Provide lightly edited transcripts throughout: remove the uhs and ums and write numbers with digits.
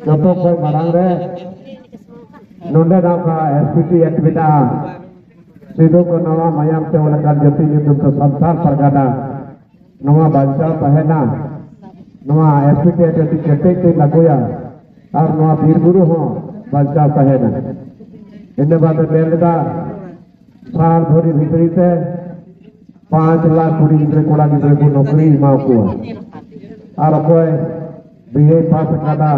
joto ko marang re nonde na ka SPT aktivita sido ko nawa mayam te wala kan jati yudum to samsar pargana nawa baca pahena nawa SPT jati ketek te lagoya ar nawa bir guru ho baca pahena inde baat delda साल भरी भीतरी से 5 लाख कुड़ी गिरे कोड़ा गिरे को नौकरी माँ को और कोई बीए पास करना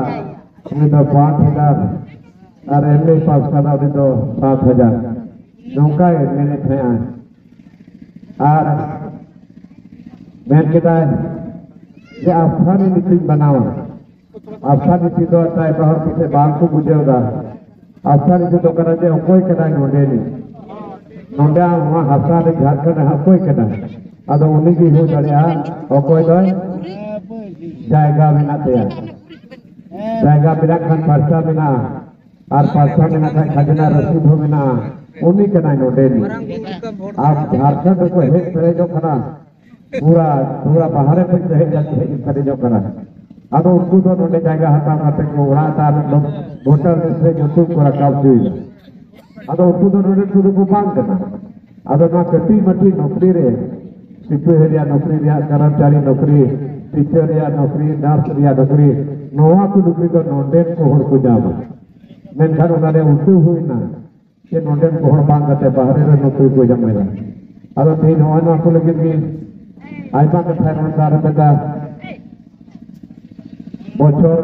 उन्हें तो 5,000 और एमए पास करना उन्हें तो 7,000 नौका है मैंने थे और मैं कहता है ये आसानी नीति बनाओ आसानी नीति तो आता है बाहर पीछे बाल को बुझेगा आसानी नीति तो करना चाहिए कोई करना नहीं नोंडा वहाँ हफ्ता में झारखंड है कोई करना अदो उन्हीं की हो चढ़िया और कोई तो जाएगा बिना तैयार जाएगा बिना खान पर्चा बिना और पर्चा बिना खान खजना रसीद हो बिना उन्हीं के नहीं नोंडे नहीं आप झारखंड को हेट करे जो करा पूरा पूरा बाहर पे रह जाते हैं करे जो करा अदो उनको तो नोंडे जाएगा हटा करते को उड़ा तार लोग वोटर से जो तुम को रखा हुई अदो उनको तो नोंडे तुझे को बांध देना अदो ना कटी मटी नौकरी रे सिक्योरिटी या नौकरी या कर्मचारी नौकरी टीचर या नौकरी नर्स या नौकरी नौवा को नौकरी तो नोंडे को हर को जावा मैं घर उन्होंने उल्टू हुई ना कि नोंडे को हर बांध करते बाहर रे नौकरी को जमेगा अदो तीन हवा ना को लगे कि आइमा के फाइल में सारे बेटा बोचोर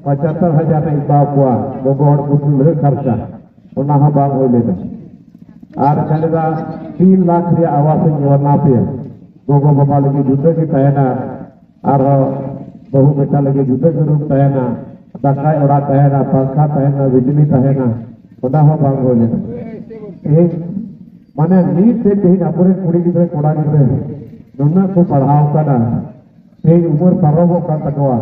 75,000 नहीं बापुआ वो गॉड कुछ खर्चा उन्हें बाग हो लेना आर चलेगा 3 लाख रे आवास योजना पे गोगो बाबा लगे जुटे की तयना और बहु बेटा लगे जुटे के रूप तयना दकाय ओड़ा तयना पंखा तयना बिजली तयना उन्हें बाग हो लेना एक माने नीट से कहीं अपने कुड़ी गिरे कोड़ा गिरे दोनों को पढ़ाओ करना एक उम्र पारों का तकवा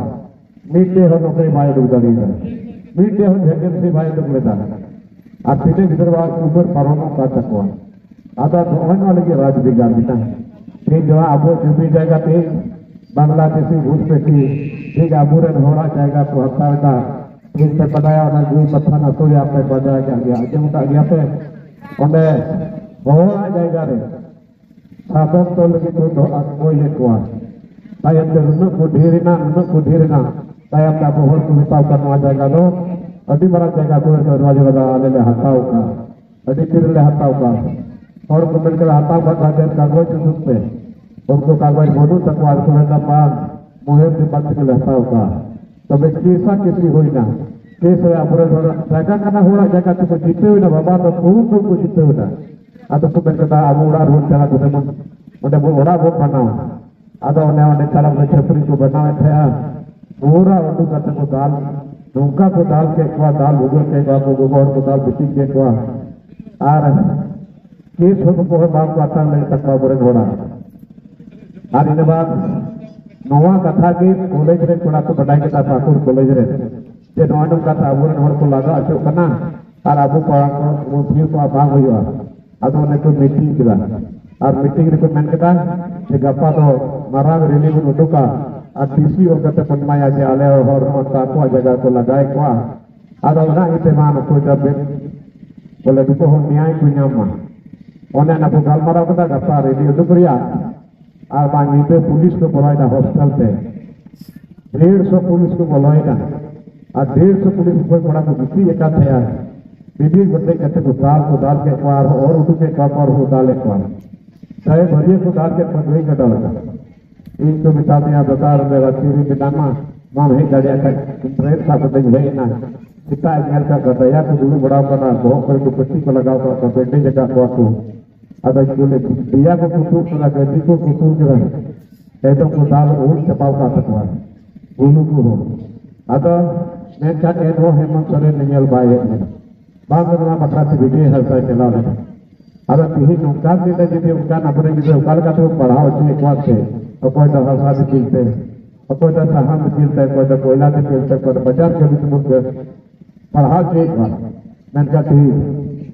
नीट से हो नौकरी बाय डूबा दी नीट से हो वैकेंसी बाय डूब लेता आखिर विदर्भ उम्र पारों का तकवा आता धोहन वाले के राज विज्ञान बिना ठीक जो अब जुबी जाएगा तो बांग्लादेशी घुसपैठी ठीक अबूरे होना चाहेगा तो हफ्ता बेटा ठीक से बताया ना जो पत्थर ना तो आप बजाया गया जब का गया पे उन्हें होना जाएगा रे साबक तो लगे तो कोई ले कुआ तायब के रुनु को ढेरना तायब का बहुत कुछ करना जाएगा तो अभी बड़ा जाएगा तो दरवाजे लगा ले हटाओ का अभी फिर ले हटाओ का और को मिलकर हटाओ का कागज कागज सुनते उनको कागज बोलूं तक वार का पान मुहे से बच के हटाओ का तो मैं कैसा किसी हुई ना कैसे अपने जाएगा करना हो रहा जाएगा तो जीते हुए ना बाबा तो खूब को जीते हुए ना अब तो मैं कहता अब उड़ा रोड चला तो उन्हें वो उड़ा वोट बनाओ अब उन्हें चला अपने छतरी को बनाए थे पूरा उर्दू करते को दाल नौका को दाल के खुआ दाल भूगोल के खुआ गोगोड़ को दाल बिटी के खुआ आर केस हो को बाप को आता नहीं तक बड़े घोड़ा आर इन बाद नवा कथा के कॉलेज रे कोड़ा को बढ़ाई के ठाकुर कॉलेज रे जे नवा कथा अबुरन हर को लगा अचो कना आर अबु पड़ा को फिर को बाग होया अदो ने को मीटिंग किया और मीटिंग रे को मेन कथा जे गप्पा तो मारा रेली को उडुका और टीसी और कते पन्माया जे आले और को जगह को लगाए को अदो ना इते मान को जब बोले दुको हो न्याय को न्यामा ओने ना को गलमारा कथा गप्पा रेली उडुकरिया और बांगी पे पुलिस को बोलाया हॉस्टल पे 150 पुलिस को बोलाया और 150 पुलिस को बड़ा किसी एक थे बीबी बदले कहते को दाल के अखबार और उठू के अखबार हो दाल अखबार चाहे भरिए को दाल के पंद्रह का डालता एक तो बिताते यहाँ बता रहे रखी बिताना माँ भाई गाड़िया का इंटरेस्ट था पता ही ना कितना एक का करता या तो दूर बड़ा करना बहुत कर को पट्टी को लगाओ का पेटे जगह को अगर जो दिया को कुतूर करा गड्डी को कुतूर करा ऐसा को दाल और चपाव का सकवा गुलू को हो अगर मैं क्या कह रहा हूँ हेमंत सोरेन नियल बाय है बाग में बकरा से वीडियो हल्का चला रहा है अगर कहीं नुकसान देते जिसे उनका नंबर जिसे उकाल का तो पढ़ाओ अच्छे एक बात से और कोई तो हल्का से खिलते और कोई तो साहब में खिलता है कोई तो कोयला से खिलता है कोई तो बाजार के बीच में पढ़ाओ से एक बात मैंने कहा कि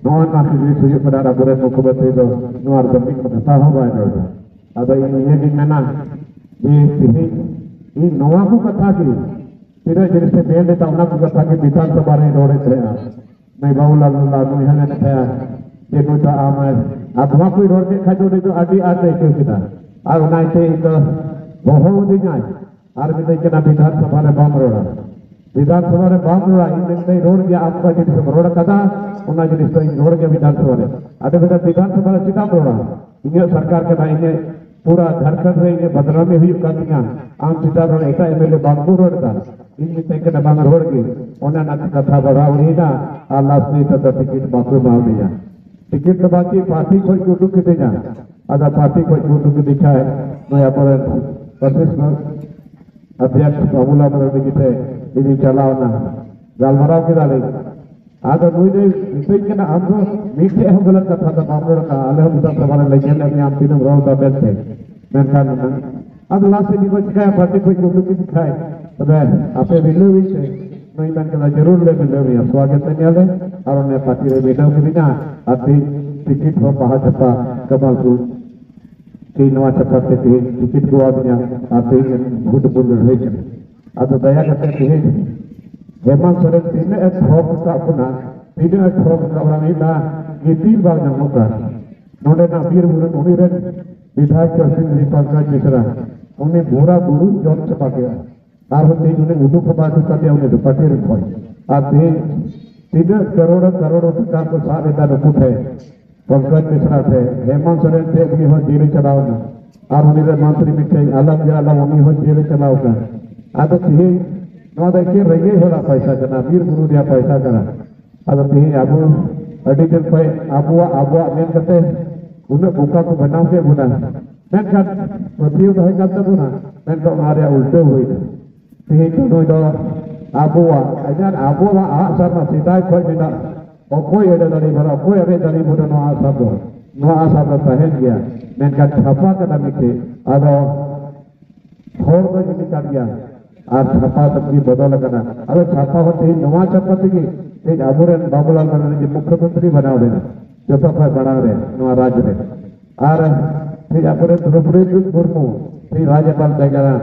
नौन ना किसी सुझे पढ़ा बुरे मुख्यमंत्री तो नौर जमीन में धसा हो गया है अब ये दिन में ना ये नौवा को कथा की tidak jadi sebenarnya di tahun aku kata bitan sebarang dore saya, मैं बाबूलाल लालू यहाँ ने कहा ये कुछ आमर अब वहाँ कोई रोड के खाजो दे तो आदि आते क्यों किधर अब ना इसे एक बहुत ही जाए आर भी देखना विधानसभा ने बाम रोड़ा विधानसभा ने बाम रोड़ा इन दिन रोड के आपका जिस रोड कदा उन्हें जिस रोड के विधानसभा ने आधे विधानसभा चिता रोड़ा इन्हें सरकार के भाई ने पूरा झारखंड में इन्हें बदला में हुई कमियां आम चिता रोड ऐसा एमएलए बांगू रोड का इनमें तक न बांग रोड की उन्हें न कथा बढ़ा उन्हीं ना आलास में तो टिकट बाकी मार दिया टिकट बाकी पार्टी कोई कुटु के देना अगर पार्टी कोई कुटु के दिखा है मैं यहाँ पर प्रदेश अध्यक्ष बाबूलाल मरवी जी से इन्हें चलाओ ना गालमराव के डाले अगर मुझे विषय के ना हम मीठे हम गलत कथा था मामलों का अलग मुद्दा सवाल लेके अपने आप तीनों रोड का बेस्ट है मैं कहना ना अब लास्ट में बच गया पार्टी कोई कुटु के दिखाए तो आपे विलो विषय नहीं बन के जरूर ले मिले भी स्वागत करने वाले और उन्हें पार्टी रे बेटा के बिना अभी टिकट हो पहा छपा कमलपुर की नवा छपा से टिकट को आदमी आते घुट बुल रहे थे अब दया करते हैं हेमंत सोरेन तीन एक ठोक का अपना तीन एक ठोक का नहीं था ये 3 बार जमा का नोडे ना वीर बुरन उन्हीं रे विधायक सिंह पंकज मिश्रा उन्हें बुरा बुरु जॉन छपा गया आप उन्हें उदू प्रभावित करते उन्हें दुपट्टे रखवाई आप 3 करोड़ टका को सारे दान उठे पंकज मिश्रा थे हेमंत सोरेन थे भी हो जेल चलाओना और उन्हें मंत्री मिठे अलग अलग उन्हीं हो जेल चलाओगा अब ती नवा देखिए रही होना पैसा करना वीर गुरु दिया पैसा करना अब ती अब अडिजन पे अब मेन करते उन्हें बुका को बनाओ के बुना मैं कर प्रतियों है करता बुना मैं तो हमारे उल्टे हुए ती तो दो abuwa ajar abuwa asar na sidai koi bina okoi ada dari bara okoi ada dari muda no asar na sahen gya men ka thapa ka namite ado thor ka jini kar gya ar thapa tabki badal kana ado thapa hote नवा चपत की एक अबुरन बाबूलाल मरवी जी मुख्यमंत्री बना देना जो तो कोई बना रहे नवा राज्य में और फिर अबुरन द्रौपदी मुर्मू फिर राज्यपाल देगा